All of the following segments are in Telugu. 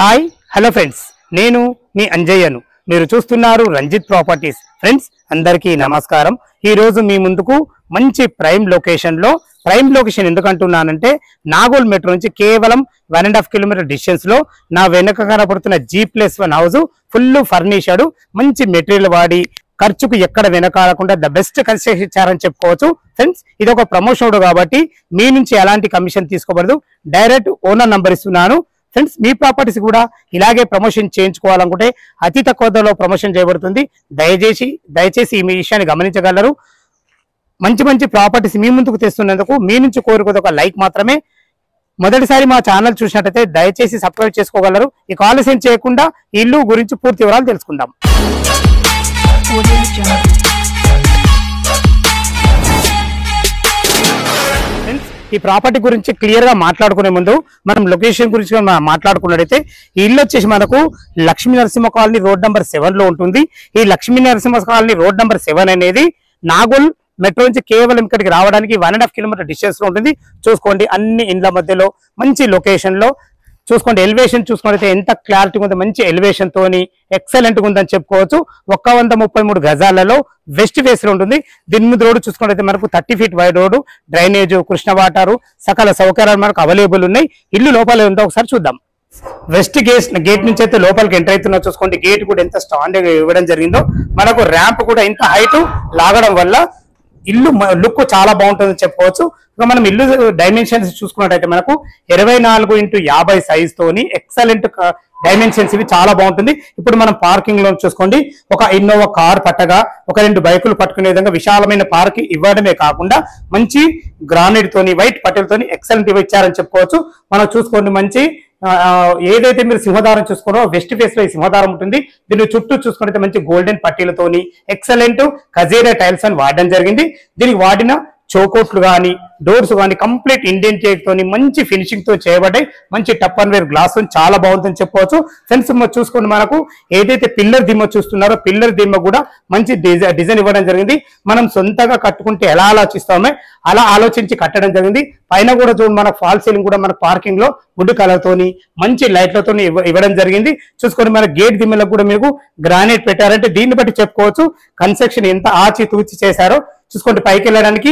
హాయ్ హలో ఫ్రెండ్స్, నేను మీ అంజయ్యను. మీరు చూస్తున్నారు రంజిత్ ప్రాపర్టీస్. ఫ్రెండ్స్ అందరికీ నమస్కారం. ఈ రోజు మీ ముందుకు మంచి ప్రైమ్ లొకేషన్ ఎందుకంటున్నానంటే నాగోల్ మెట్రో నుంచి కేవలం 1.5 కిలోమీటర్ డిస్టెన్స్ లో నా వెనక కనపడుతున్న G+1 హౌస్ ఫుల్ ఫర్నిష్డ్, మంచి మెటీరియల్ వాడి ఖర్చుకు ఎక్కడ వెనకాడకుండా ద బెస్ట్ కన్స్ట్రక్షన్ ఇచ్చారని చెప్పుకోవచ్చు. ఫ్రెండ్స్ ఇది ఒక ప్రమోషన్ కాబట్టి మీ నుంచి ఎలాంటి కమిషన్ తీసుకోబడదు, డైరెక్ట్ ఓనర్ నంబర్ ఇస్తున్నాను. ఫ్రెండ్స్ మీ ప్రాపర్టీస్ కూడా ఇలాగే ప్రమోషన్ చేయించుకోవాలనుకుంటే అతి తక్కువ ధరలో ప్రమోషన్ చేయబడుతుంది. దయచేసి ఈ విషయాన్ని గమనించగలరు. మంచి ప్రాపర్టీస్ మీ ముందుకు తెస్తున్నందుకు మీ నుంచి కోరుకోదు ఒక లైక్ మాత్రమే. మొదటిసారి మా ఛానల్ చూసినట్లయితే దయచేసి సబ్స్క్రైబ్ చేసుకోగలరు. ఈ ఆలస్యం చేయకుండా ఇల్లు గురించి పూర్తి వివరాలు తెలుసుకుందాం. ఈ ప్రాపర్టీ గురించి క్లియర్ గా మాట్లాడుకునే ముందు మనం లొకేషన్ గురించి మాట్లాడుకున్నట్టయితే ఈ ఇల్లు వచ్చేసి మనకు Lakshmi Narasimha colony road number 7 లో ఉంటుంది. ఈ Lakshmi Narasimha colony road number 7 అనేది నాగోల్ మెట్రో నుంచి కేవలం ఇక్కడికి రావడానికి 1.5 కిలోమీటర్ డిస్టెన్స్ లో ఉంటుంది. చూసుకోండి, అన్ని ఇండ్ల మధ్యలో మంచి లొకేషన్ లో చూసుకోండి. ఎలివేషన్ చూసుకుంటే ఎంత క్లారిటీ ఉందో, మంచి ఎలివేషన్ తోని ఎక్సలెంట్ గా ఉందని చెప్పుకోవచ్చు. 133 గజాలలో వెస్ట్ ఫేస్ లో ఉంటుంది. దీని ముందు రోడ్డు చూసుకుంటే మనకు 30 feet wide road, drainage, Krishna water, సకల సౌకర్యాలు మనకు అవైలబుల్ ఉన్నాయి. ఇల్లు లోపల ఉందో ఒకసారి చూద్దాం. వెస్ట్ గేట్ నుంచి అయితే లోపలికి ఎంటర్ అవుతున్నా చూసుకోండి. గేట్ కూడా ఎంత స్టాండ్ ఇవ్వడం జరిగిందో, మనకు ర్యాంప్ కూడా ఇంత హైట్ లాగడం వల్ల ఇల్లు లుక్ చాలా బాగుంటుందని చెప్పుకోవచ్చు. ఇక మనం ఇల్లు డైమెన్షన్స్ చూసుకున్నట్టయితే మనకు 24x50 సైజ్ తోని ఎక్సలెంట్ డైమెన్షన్స్, ఇవి చాలా బాగుంటుంది. ఇప్పుడు మనం పార్కింగ్ లో చూసుకోండి, ఒక ఇన్నోవా కార్ పట్టగా ఒక 2 బైకులు పట్టుకునే విధంగా విశాలమైన పార్క్ ఇవ్వడమే కాకుండా మంచి గ్రానైట్ తోని వైట్ పట్టెలతోని ఎక్సలెంట్ ఇచ్చారని చెప్పుకోవచ్చు. మనం చూసుకోండి, మంచి ఏదైతే మీరు సింహదారం చూసుకోరో వెస్ట్ ఫేస్ లో ఈ సింహదారం ఉంటుంది. దీన్ని చుట్టూ చూసుకుంటే మంచి గోల్డెన్ పట్టీలతోని ఎక్సలెంట్ కజేరియా టైల్స్ అని వాడడం జరిగింది. దీనికి వాడిన చౌకోట్లు కానీ డోర్స్ కానీ కంప్లీట్ ఇండియన్ టేక్ తోని మంచి ఫినిషింగ్ తో చేయబడ్డాయి. మంచి టప్ అండ్ వేర్ గ్లాస్ చాలా బాగుందని చెప్పుకోవచ్చు. ఫ్రెండ్స్ చూసుకోండి, మనకు ఏదైతే పిల్లర్ దిమ్మ చూస్తున్నారో పిల్లర్ దిమ్మ కూడా మంచి డిజైన్ ఇవ్వడం జరిగింది. మనం సొంతగా కట్టుకుంటే ఎలా ఆలోచిస్తామో అలా ఆలోచించి కట్టడం జరిగింది. పైన కూడా చూడండి, మన ఫాల్ సీలింగ్ కూడా మన పార్కింగ్ లో వుడ్ కలర్ తోని మంచి లైట్లతో ఇవ్వడం జరిగింది. చూసుకోండి, మన గేట్ దిమ్మలకు కూడా మీకు గ్రానైట్ పెట్టారంటే దీన్ని బట్టి చెప్పుకోవచ్చు కన్స్ట్రక్షన్ ఎంత ఆచి తూచి చేశారో. చూసుకోండి, పైకి వెళ్ళడానికి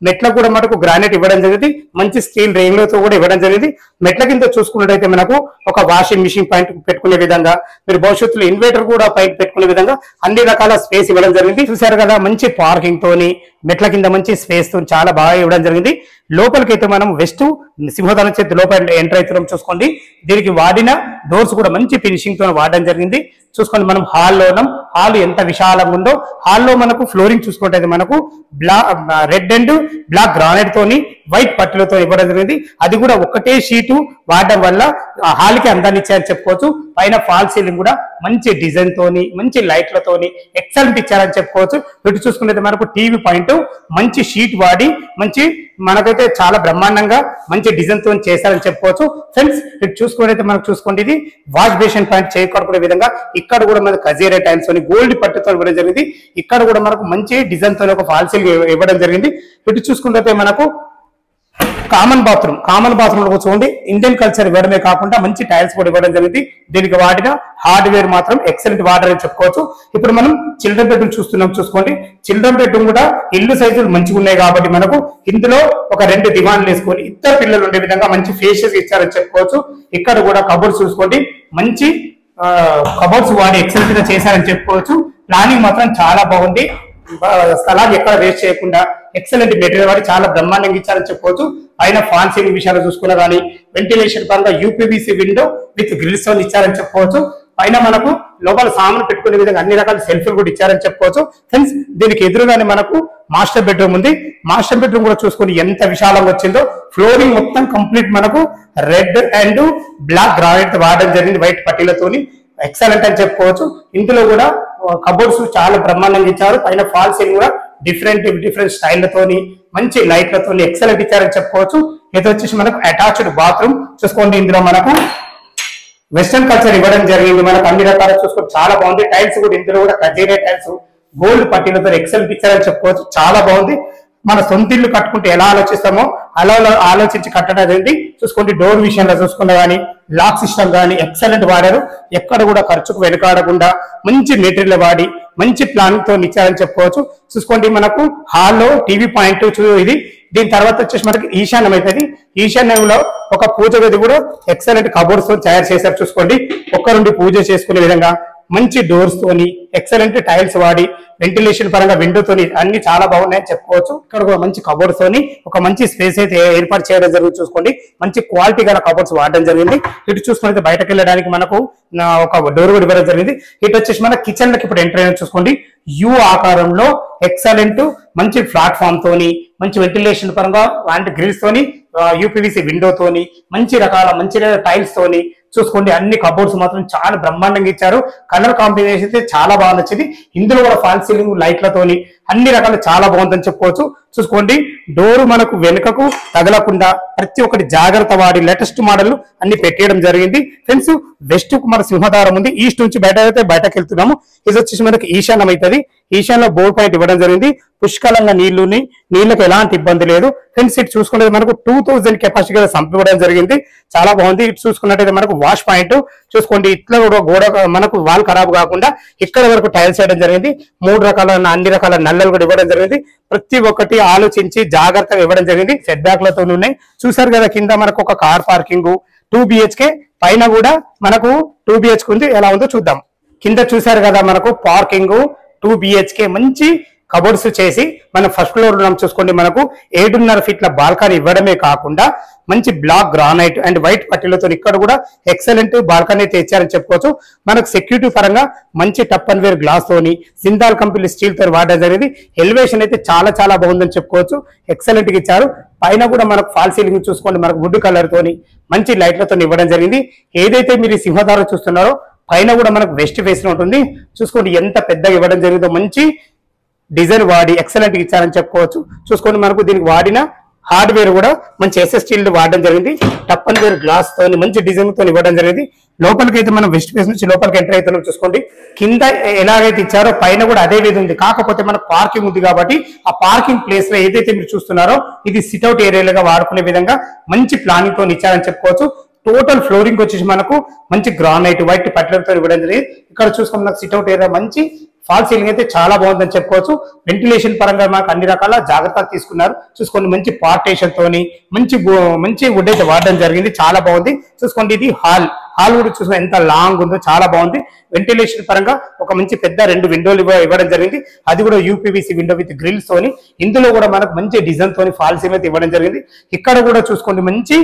మెట్ల కూడా మనకు గ్రానైట్ ఇవ్వడం జరిగింది. మంచి స్టీల్ రేంగ్లతో కూడా ఇవ్వడం జరిగింది. మెట్ల కింద చూసుకున్నట్టయితే మనకు ఒక వాషింగ్ మిషన్ పాయింట్ పెట్టుకునే విధంగా, మీరు భవిష్యత్తులో ఇన్వర్టర్ కూడా పైకి పెట్టుకునే విధంగా అన్ని రకాల స్పేస్ ఇవ్వడం జరిగింది. చూసారు కదా, మంచి పార్కింగ్ తోని మెట్ల కింద మంచి స్పేస్ తో చాలా బాగా ఇవ్వడం జరిగింది. లోపలికైతే మనం వెస్ట్ సింహదానం చేతి లోపల ఎంటర్ అవుతున్నాం. చూసుకోండి, దీనికి వాడిన డోర్స్ కూడా మంచి ఫినిషింగ్ తో వాడడం జరిగింది. చూసుకోండి, మనం హాల్లో ఉన్నాం. హాల్ ఎంత విశాలంగా ఉందో. హాల్లో మనకు ఫ్లోరింగ్ చూసుకుంటే మనకు రెడ్ అండ్ బ్లాక్ గ్రానైట్ తోని వైట్ పట్టులతో ఇవ్వడం జరిగింది. అది కూడా ఒకటే షీటు వాడడం వల్ల హాల్ కి అందాన్ని ఇచ్చారని చెప్పుకోవచ్చు. పైన ఫాల్ సీలింగ్ కూడా మంచి డిజైన్ తోని మంచి లైట్లతోని ఎక్సలెంట్ ఇచ్చారని చెప్పుకోవచ్చు. ఇటు చూసుకుంటే మనకు టీవీ పాయింట్ మంచి షీట్ వాడి మంచి మనకైతే చాలా బ్రహ్మాండంగా మంచి డిజైన్ తో చేశారని చెప్పుకోవచ్చు. ఫ్రెండ్స్ ఇటు చూసుకుంటే మనకు చూసుకోండి, ఇది వాష్ బేసిన్ పాయింట్ చేయకూడకునే విధంగా ఇక్కడ కూడా మనకు కజేరియా టైల్స్ తోని గోల్డ్ పట్టుతో ఇవ్వడం జరిగింది. ఇక్కడ కూడా మనకు మంచి డిజైన్ తో ఒక ఫాల్ సీలింగ్ ఇవ్వడం జరిగింది. ఇటు చూసుకుంటే మనకు కామన్ బాత్రూమ్ లో చూడండి, ఇండియన్ కల్చర్ ఇవ్వడమే కాకుండా మంచి టైల్స్ కూడా ఇవ్వడం జరిగింది. దీనికి వాడిన హార్డ్వేర్ మాత్రం ఎక్సలెంట్ వాటర్ అని చెప్పుకోవచ్చు. ఇప్పుడు మనం చిల్డ్రన్ బెడ్రూమ్ చూస్తున్నాం. చూసుకోండి, చిల్డ్రన్ బెడ్రూమ్ కూడా ఇల్లు సైజులు మంచిగా ఉన్నాయి కాబట్టి మనకు ఇందులో ఒక 2 దివాన్లు వేసుకొని ఇద్దరు పిల్లలు ఉండే విధంగా మంచి ఫేషియస్ ఇచ్చారని చెప్పుకోవచ్చు. ఇక్కడ కూడా కబోర్డ్స్ చూసుకోండి, మంచి కబోర్డ్స్ వాడి ఎక్సలెంట్ గా చేశారని చెప్పుకోవచ్చు. ప్లానింగ్ మాత్రం చాలా బాగుంది. స్థలాన్ని ఎక్కడ వేస్ట్ చేయకుండా ఎక్సలెంట్ మెటీరియల్ వాడి చాలా బ్రహ్మాండంగా ఇచ్చారని చెప్పుకోవచ్చు. పైన ఫాన్ సీలింగ్ విషయాలు చూసుకున్నా కానీ వెంటిలేషన్ పరంగా యూపీవీసీ విండో విత్ గ్రిల్స్ తో ఇచ్చారని చెప్పుకోవచ్చు. పైన మనకు లోపల సామాన్ పెట్టుకునే విధంగా అన్ని రకాల సెల్ఫ్లు కూడా ఇచ్చారని చెప్పుకోవచ్చు. ఫ్రెండ్స్ దీనికి ఎదురుగానే మనకు మాస్టర్ బెడ్రూమ్ ఉంది. మాస్టర్ బెడ్రూమ్ కూడా చూసుకుని ఎంత విశాలంగా వచ్చిందో. ఫ్లోరింగ్ మొత్తం కంప్లీట్ మనకు రెడ్ అండ్ బ్లాక్ గ్రానైట్ వాడడం జరిగింది వైట్ పట్టీలతోని ఎక్సలెంట్ అని చెప్పుకోవచ్చు. ఇందులో కూడా కబోర్డ్స్ చాలా బ్రహ్మాండంగా ఇచ్చారు. పైన ఫాల్ సీలింగ్ కూడా డిఫరెంట్ స్టైల్లతోని మంచి లైట్లతోని ఎక్సలెంట్ ఇచ్చారని చెప్పుకోవచ్చు. ఇది వచ్చేసి మనకు అటాచ్డ్ బాత్రూమ్ చూసుకోండి. ఇందులో మనకు వెస్టర్న్ కల్చర్ ఇవ్వడం జరిగింది. మనకు అన్ని రకాల చూసుకోండి, చాలా బాగుంది. టైల్స్ కూడా ఇందులో కూడా కజేరియా టైల్స్ గోల్డ్ పట్టీలతో ఎక్సలెంట్ ఇచ్చారని చెప్పుకోవచ్చు. చాలా బాగుంది. మన సొంత ఇల్లు కట్టుకుంటే ఎలా ఆలోచిస్తామో అలా ఆలోచించి కట్టడం జరిగింది. చూసుకోండి డోర్ విషయంలో చూసుకున్నా కానీ లాక్ సిస్టమ్ కానీ ఎక్సలెంట్ వాడారు. ఎక్కడ కూడా ఖర్చుకు వెనుకాడకుండా మంచి మెటీరియల్ వాడి మంచి ప్లానింగ్ తో ఇచ్చారని చెప్పుకోవచ్చు. చూసుకోండి మనకు హాల్లో టీవీ పాయింట్ ఇది. దీని తర్వాత వచ్చేసి మనకి ఈశాన్యం అవుతుంది. ఈశాన్యంలో ఒక పూజ గది కూడా ఎక్సలెంట్ కబోర్డ్స్ తో తయారు చేశారు. చూసుకోండి ఒక్కరుండి పూజ చేసుకునే విధంగా మంచి డోర్స్ తోని ఎక్సలెంట్ టైల్స్ వాడి వెంటిలేషన్ పరంగా విండోతోని అన్ని చాలా బాగున్నాయని చెప్పుకోవచ్చు. ఇక్కడ కూడా మంచి కబోర్డ్స్ తోని ఒక మంచి స్పేస్ అయితే ఏర్పాటు చేయడం జరుగుతుంది. చూసుకోండి మంచి క్వాలిటీ గల కబోర్డ్స్ వాడడం జరిగింది. ఇటు చూసుకుంటే బయటకు వెళ్ళడానికి మనకు ఒక డోర్ కూడా ఇవ్వడం జరిగింది. ఇటు వచ్చేసి మన కిచెన్ లకి ఇప్పుడు ఎంటర్ అయినా చూసుకోండి యూ ఆకారంలో ఎక్సలెంట్ మంచి ప్లాట్ఫామ్ తోని మంచి వెంటిలేషన్ పరంగా అలాంటి గ్రిల్స్ తోని యూపీవీసీ విండో తోని మంచి రకాల మంచి టైల్స్ తోని చూసుకోండి అన్ని కబోర్డ్స్ మాత్రం చాలా బ్రహ్మాండంగా ఇచ్చారు. కలర్ కాంబినేషన్ అయితే చాలా బాగా నచ్చింది. ఇందులో కూడా ఫాల్ సీలింగ్ లైట్లతోని అన్ని రకాలు చాలా బాగుందని చెప్పుకోవచ్చు. చూసుకోండి డోరు మనకు వెనుకకు తగలకుండా ప్రతి ఒక్కటి జాగ్రత్త వాడి లేటెస్ట్ మోడల్ అన్ని పెట్టేయడం జరిగింది. ఫ్రెండ్స్ వెస్ట్ కు మన సింహద్వారం ఉంది. ఈస్ట్ నుంచి బయటకు వెళ్తున్నాము. ఇది వచ్చేసి మనకి ఈశాన్యం అవుతుంది. ఈశాన్యంలో బోర్డ్ పాయింట్ ఇవ్వడం జరిగింది. పుష్కలంగా నీళ్లకు ఎలాంటి ఇబ్బంది లేదు. ఫ్రెండ్స్ ఇటు చూసుకున్నది మనకు 2000 కెపాసిటీ సంప్ ఇవ్వడం జరిగింది. చాలా బాగుంది. ఇటు చూసుకున్నట్టయితే మనకు వాష్ పాయింట్ చూసుకోండి. ఇట్లా కూడా గోడ మనకు వాల్ ఖరాబ్ కాకుండా ఇక్కడ వరకు టైల్స్ వేయడం జరిగింది. 3 రకాల అన్ని రకాల నల్లలు కూడా ఇవ్వడం జరిగింది. ప్రతి ఒక్కటి ఆలోచించి జాగ్రత్తగా ఇవ్వడం జరిగింది. సెట్ బ్యాక్ లతో ఉన్నాయి. చూసారు కదా కింద మనకు ఒక కార్ పార్కింగ్ 2 BHK పైన కూడా మనకు 2 BHK ఉంది. ఎలా ఉందో చూద్దాం. కింద చూసారు కదా మనకు పార్కింగ్ 2 BHK మంచి కబోర్డ్స్ చేసి మనం ఫస్ట్ ఫ్లోర్ లో చూసుకోండి మనకు 7.5 ఫీట్ల బాల్కనీ ఇవ్వడమే కాకుండా మంచి బ్లాక్ గ్రానైట్ అండ్ వైట్ పట్టీలతో ఇక్కడ కూడా ఎక్సలెంట్ బాల్కనీ అయితే ఇచ్చారని చెప్పుకోవచ్చు. మనకు సెక్యూరిటీ పరంగా మంచి టప్ అండ్ వేర్ గ్లాస్ తోని సిందాల్ కంపెనీ స్టీల్ తో వాడడం జరిగింది. ఎలివేషన్ అయితే చాలా చాలా బాగుందని చెప్పుకోవచ్చు. ఎక్సలెంట్ గా ఇచ్చారు. పైన కూడా మనకు ఫాల్ సీలింగ్ చూసుకోండి మనకు వుడ్ కలర్ తోని మంచి లైట్లతో ఇవ్వడం జరిగింది. ఏదైతే మీరు సింహద్వారం చూస్తున్నారో పైన కూడా మనకు వెస్ట్ ఫేస్ లో ఉంటుంది. చూసుకోండి ఎంత పెద్దగా ఇవ్వడం జరిగిందో మంచి డిజైన్ వాడి ఎక్సలెంట్ ఇచ్చారని చెప్పుకోవచ్చు. చూసుకోండి మనకు దీనికి వాడిన హార్డ్వేర్ కూడా మంచి ఎస్ఎస్ స్టీల్ వాడడం జరిగింది. టప్ అండ్ వేర్ గ్లాస్ తోని మంచి డిజైన్ తో ఇవ్వడం జరిగింది. లోపలికి అయితే మనం వెస్ట్ ఫేస్ నుంచి లోపలికి ఎంటర్ అవుతున్నాం. చూసుకోండి కింద ఎలాగైతే ఇచ్చారో పైన కూడా అదే విధంగా ఉంది. కాకపోతే మనకు పార్కింగ్ ఉంది కాబట్టి ఆ పార్కింగ్ ప్లేస్ లో ఏదైతే మీరు చూస్తున్నారో ఇది సిట్అవుట్ ఏరియాలుగా వాడుకునే విధంగా మంచి ప్లానింగ్ తో ఇచ్చారని చెప్పుకోవచ్చు. టోటల్ ఫ్లోరింగ్ వచ్చేసి మనకు మంచి గ్రానైట్ వైట్ పట్లతో ఇవ్వడం జరిగింది. ఇక్కడ చూసుకున్న మనకు సిట్అవుట్ ఏరియా మంచి ఫాల్ సీలింగ్ అయితే చాలా బాగుందని చెప్పుకోవచ్చు. వెంటిలేషన్ పరంగా మనకు అన్ని రకాల జాగ్రత్తలు తీసుకున్నారు. చూసుకోండి మంచి పార్టేషన్ తోని మంచి వుడ్ అయితే వాడడం జరిగింది. చాలా బాగుంది. చూసుకోండి ఇది హాల్ కూడా చూసుకుని ఎంత లాంగ్ ఉందో చాలా బాగుంది. వెంటిలేషన్ పరంగా ఒక మంచి పెద్ద 2 విండోలు ఇవ్వడం జరిగింది. అది కూడా యూపీవీసీ విండో విత్ గ్రిల్స్ తోని ఇందులో కూడా మనకు మంచి డిజైన్ తోని ఫాల్ సీలింగ్ అయితే ఇవ్వడం జరిగింది. ఇక్కడ కూడా చూసుకోండి మంచి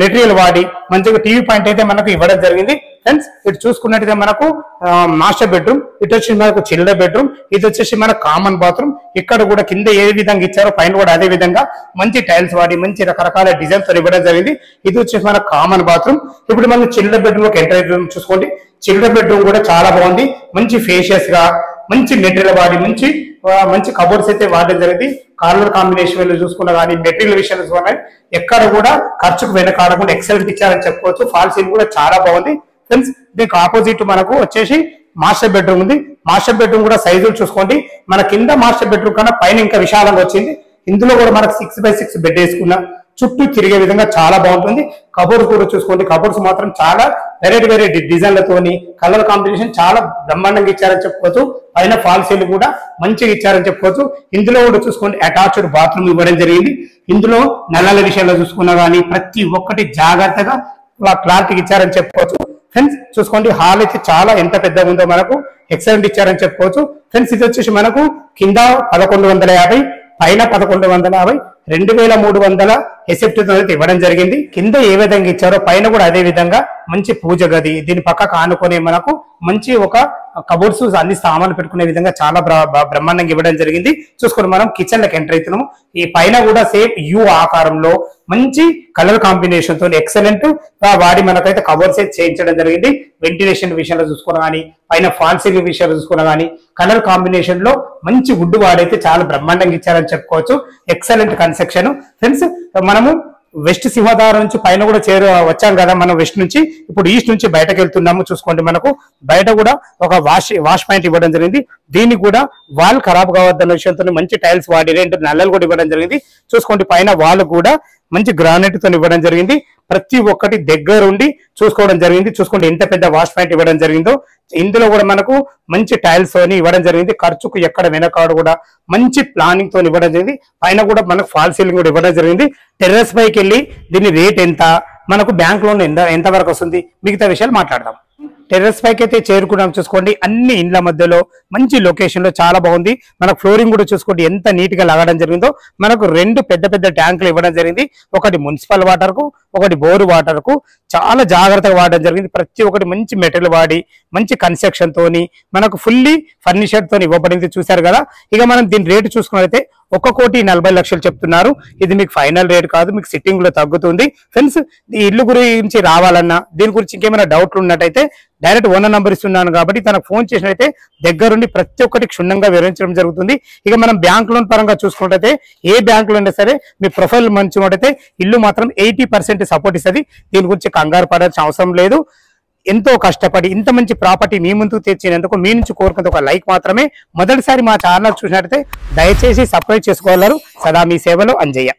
మెటీరియల్ వాడి మంచిగా టీవీ పాయింట్ అయితే మనకు ఇవ్వడం జరిగింది. ఫ్రెండ్స్ ఇటు చూసుకున్నట్టయితే మనకు మాస్టర్ బెడ్రూమ్, ఇటు వచ్చి మనకు చిల్డ్రన్ బెడ్రూమ్, ఇది వచ్చేసి మన కామన్ బాత్రూమ్. ఇక్కడ కూడా కింద ఏ విధంగా ఇచ్చారో పైన కూడా అదే విధంగా మంచి టైల్స్ వాడి మంచి రకరకాల డిజైన్ తో ఇవ్వడం జరిగింది. ఇది వచ్చేసి మన కామన్ బాత్రూమ్. ఇప్పుడు మనం చిల్డ్రన్ బెడ్రూమ్ లోకి ఎంటర్ అయితే చూసుకోండి. చిల్డ్రన్ బెడ్రూమ్ కూడా చాలా బాగుంది. మంచి ఫేషియస్ గా మంచి మెటీరియల్ వాడి మంచి కబోర్డ్స్ అయితే వాడడం జరిగింది. కలర్ కాంబినేషన్ చూసుకున్నా కానీ మెటీరియల్ విషయాలు చూసుకున్నా ఎక్కడ కూడా ఖర్చుకు వెనకాడకుండా ఎక్సలెంట్ ఇచ్చారని చెప్పుకోవచ్చు. ఫాల్ సీలింగ్ కూడా చాలా బాగుంది. ఫ్రెండ్స్ దీనికి ఆపోజిట్ మనకు వచ్చేసి మాస్టర్ బెడ్రూమ్ ఉంది. మాస్టర్ బెడ్రూమ్ కూడా సైజులు చూసుకోండి. మన కింద మాస్టర్ బెడ్రూమ్ కన్నా పైన ఇంకా విశాలంగా వచ్చింది. ఇందులో కూడా మనకు 6x6 బెడ్ వేసుకున్నా చుట్టూ తిరిగే విధంగా చాలా బాగుంటుంది. కబోర్డ్స్ కూడా చూసుకోండి. కబోర్డ్స్ మాత్రం చాలా వెరైటీ డిజైన్లతోని కలర్ కాంబినేషన్ చాలా బ్రహ్మాండంగా ఇచ్చారని చెప్పుకోవచ్చు. పైన ఫాల్ సీలింగ్ కూడా మంచిగా ఇచ్చారని చెప్పుకోవచ్చు. ఇందులో కూడా చూసుకోండి అటాచ్డ్ బాత్రూమ్ ఇవ్వడం జరిగింది. ఇందులో నల్లల విషయాల్లో చూసుకున్నా కానీ ప్రతి ఒక్కటి జాగ్రత్తగా క్లారిటీగా ఇచ్చారని చెప్పుకోవచ్చు. ఫ్రెండ్స్ చూసుకోండి హాల్ అయితే చాలా ఎంత పెద్దగా ఉందో మనకు ఎక్సలెంట్ ఇచ్చారని చెప్పుకోవచ్చు. ఫ్రెండ్స్ ఇది వచ్చేసి మనకు కింద 1150 పైన 1150 2300 ఎసెప్ట్ ఇవ్వడం జరిగింది. కింద ఏ విధంగా ఇచ్చారో పైన కూడా అదే విధంగా మంచి పూజ గది, దీని పక్కకు ఆనుకునే మనకు మంచి ఒక కబోర్డ్స్ అన్ని సామాన్లు పెట్టుకునే విధంగా చాలా బ్రహ్మాండంగా ఇవ్వడం జరిగింది. చూసుకొని మనం కిచెన్ లోకి ఎంటర్ అవుతున్నాము. ఈ పైన కూడా సేమ్ యూ ఆకారంలో మంచి కలర్ కాంబినేషన్ తో ఎక్సలెంట్ గా వాడి మనకైతే కబోర్డ్స్ చేయించడం జరిగింది. వెంటిలేషన్ విషయంలో చూసుకున్నా కానీ పైన ఫాల్ సీలింగ్ విషయంలో చూసుకున్నా కానీ కలర్ కాంబినేషన్ లో మంచి వుడ్ వాడైతే చాలా బ్రహ్మాండంగా ఇచ్చారని చెప్పుకోవచ్చు. Excellent construction. ఫ్రెండ్స్ మనము వెస్ట్ సింహద్వారం నుంచి పైన కూడా వచ్చాం కదా మనం వెస్ట్ నుంచి. ఇప్పుడు ఈస్ట్ నుంచి బయటకు వెళ్తున్నాము. చూసుకోండి, మనకు బయట కూడా ఒక వాష్ పాయింట్ ఇవ్వడం జరిగింది. దీనికి కూడా వాల్ ఖరాబ్ కావద్దన్న విషయంతో మంచి టైల్స్ వాడి 2 నల్లలు కూడా ఇవ్వడం జరిగింది. చూసుకోండి, పైన వాల్ కూడా మంచి గ్రానైట్ తో ఇవ్వడం జరిగింది. ప్రతి ఒక్కటి దగ్గరుండి చూసుకోవడం జరిగింది. చూసుకోండి ఎంత పెద్ద వాష్ పాయింట్ ఇవ్వడం జరిగిందో. ఇందులో కూడా మనకు మంచి టైల్స్ తోని ఇవ్వడం జరిగింది. ఖర్చుకు ఎక్కడ వెనకాడు కూడా మంచి ప్లానింగ్ తో ఇవ్వడం జరిగింది. పైన కూడా మనకు ఫాల్ సీలింగ్ కూడా ఇవ్వడం జరిగింది. టెర్రస్ పైకి వెళ్ళి దీని రేట్ ఎంత, మనకు బ్యాంక్ లోన్ ఎంత వరకు వస్తుంది, మిగతా విషయాలు మాట్లాడదాం. టెర్రస్ పైకి అయితే చేరుకున్నాం. చూసుకోండి, అన్ని ఇండ్ల మధ్యలో మంచి లొకేషన్ లో చాలా బాగుంది. మనకు ఫ్లోరింగ్ కూడా చూసుకోండి ఎంత నీట్ గా లాగడం జరిగిందో. మనకు 2 పెద్ద పెద్ద ట్యాంకులు ఇవ్వడం జరిగింది. ఒకటి మున్సిపల్ వాటర్ కు, ఒకటి బోరు వాటర్ కు. చాలా జాగ్రత్తగా వాడడం జరిగింది. ప్రతి ఒక్కటి మంచి మెటీరియల్ వాడి మంచి కన్స్ట్రక్షన్ తోని మనకు ఫుల్లీ ఫర్నిచర్ తోని ఇవ్వబడింది. చూశారు కదా. ఇక మనం దీని రేటు చూసుకున్నట్లయితే 1,40,40,00,000 చెప్తున్నారు. ఇది మీకు ఫైనల్ రేట్ కాదు, మీకు సిట్టింగ్ లో తగ్గుతుంది. ఫ్రెండ్స్, ఈ ఇల్లు గురించి రావాలన్నా దీని గురించి ఇంకేమైనా డౌట్లు ఉన్నట్టయితే డైరెక్ట్ ఓనర్ నంబర్ ఇస్తున్నాను కాబట్టి తనకు ఫోన్ చేసినట్లయితే దగ్గరుండి ప్రతి ఒక్కటి క్షుణ్ణంగా వివరించడం జరుగుతుంది. ఇక మనం బ్యాంక్ లోన్ పరంగా చూసుకున్నట్టయితే ఏ బ్యాంక్ లో అయినా సరే మీ ప్రొఫైల్ మంచిగా ఉన్నట్టయితే ఇల్లు మాత్రం 80% సపోర్ట్ ఇస్తుంది. దీని గురించి కంగారు పడాల్సిన అవసరం లేదు. ఎంతో కష్టపడి ఇంత మంచి ప్రాపర్టీ మీ ముందుకు తెచ్చినందుకు మీ నుంచి కోరుకునే ఒక లైక్ మాత్రమే. మొదటిసారి మా ఛానల్ చూసినట్టయితే దయచేసి సబ్స్క్రైబ్ చేసుకోగలరు. సదా మీ సేవలో అంజయ్య.